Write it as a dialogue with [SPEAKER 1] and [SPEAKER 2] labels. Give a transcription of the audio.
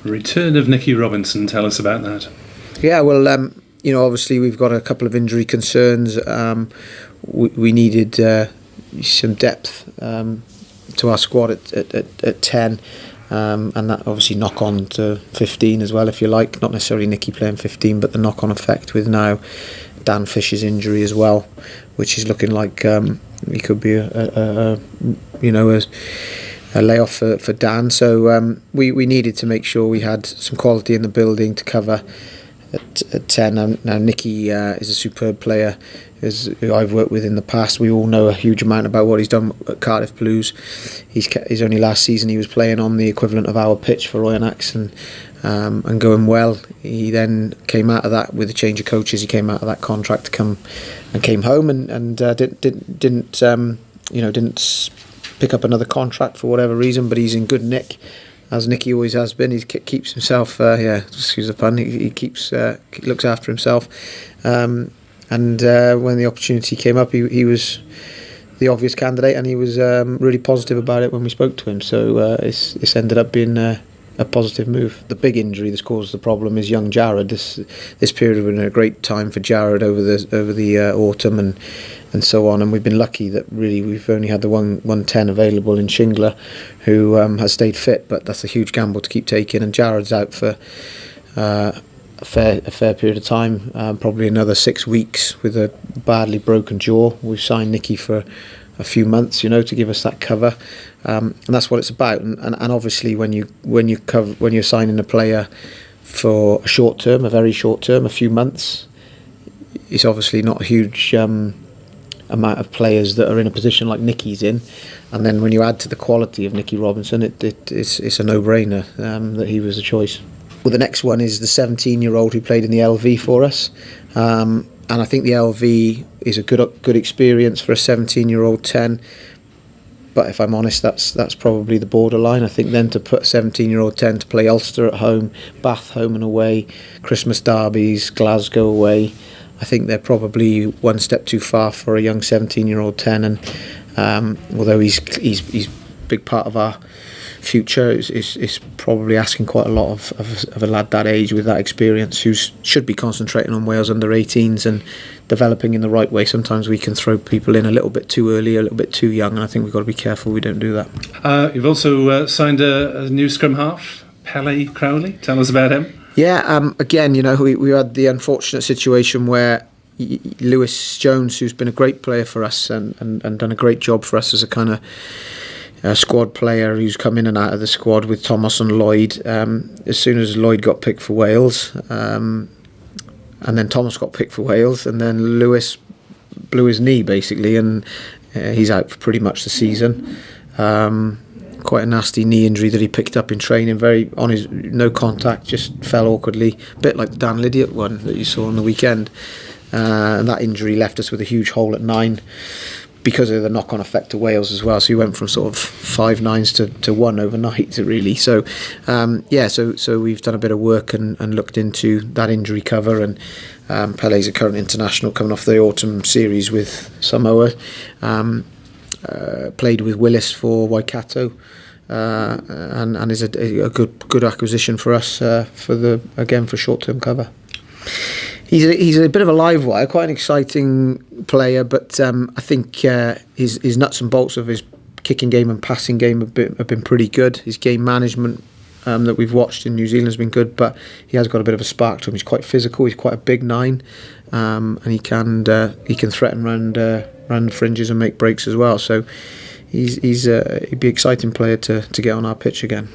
[SPEAKER 1] Return of Nicky Robinson, tell us about that.
[SPEAKER 2] Yeah, well, obviously we've got a couple of injury concerns. We needed some depth to our squad at 10, and that obviously knock on to 15 as well, if you like. Not necessarily Nicky playing 15, but the knock-on effect with now Dan Fisher's injury as well, which is looking like he could be a layoff for Dan. So we needed to make sure we had some quality in the building to cover at 10. Now Nicky is a superb player, who I've worked with in the past. We all know a huge amount about what he's done at Cardiff Blues. His only last season he was playing on the equivalent of our pitch for Royanax and going well. He then came out of that with a change of coaches. He came out of that contract to came home and didn't pick up another contract for whatever reason. But he's in good nick, as Nicky always has been. He keeps himself. Excuse the pun. He looks after himself. And when the opportunity came up, he was the obvious candidate, and he was really positive about it when we spoke to him. So it's ended up being a positive move. The big injury that's caused the problem is young Jared. This period has been a great time for Jared over the autumn and so on. And we've been lucky that really we've only had the 110 available in Shingler, who has stayed fit, but that's a huge gamble to keep taking. And Jared's out for a fair period of time, probably another 6 weeks with a badly broken jaw. We've signed Nicky for a few months, to give us that cover, and that's what it's about. And obviously, when you're signing a player for a short term, a very short term, a few months, it's obviously not a huge amount of players that are in a position like Nicky's in. And then when you add to the quality of Nicky Robinson, it's a no-brainer that he was a choice. Well, the next one is the 17-year-old who played in the LV for us, and I think the LV is a good experience for a 17-year-old 10. But if I'm honest, that's probably the borderline. I think then to put a 17-year-old 10 to play Ulster at home, Bath home and away, Christmas derbies, Glasgow away, I think they're probably one step too far for a young 17-year-old 10. And although he's a big part of our future, is probably asking quite a lot of a lad that age with that experience, who should be concentrating on Wales under 18s and developing in the right way. Sometimes we can throw people in a little bit too early, a little bit too young, and I think we've got to be careful we don't do that. You've
[SPEAKER 1] also signed a new scrum half, Pele Cowley. Tell us about him.
[SPEAKER 2] Yeah, again, we had the unfortunate situation where Lewis Jones, who's been a great player for us and done a great job for us as a kind of squad player who's come in and out of the squad with Thomas and Lloyd. As soon as Lloyd got picked for Wales, and then Thomas got picked for Wales, and then Lewis blew his knee basically, and he's out for pretty much the season. Quite a nasty knee injury that he picked up in training, no contact, just fell awkwardly, a bit like the Dan Lydiot one that you saw on the weekend. And that injury left us with a huge hole at 9. Because of the knock-on effect to Wales as well, so he went from sort of 5 9s to 1 overnight, really. So, so we've done a bit of work and looked into that injury cover. And Pele's a current international coming off the autumn series with Samoa. Played with Willis for Waikato, and is a good acquisition for us for short-term cover. He's a bit of a live wire, quite an exciting player, but I think his nuts and bolts of his kicking game and passing game have been pretty good. His game management that we've watched in New Zealand has been good, but he has got a bit of a spark to him. He's quite physical. He's quite a big 9, and he can threaten round the fringes and make breaks as well. So he'd be an exciting player to get on our pitch again.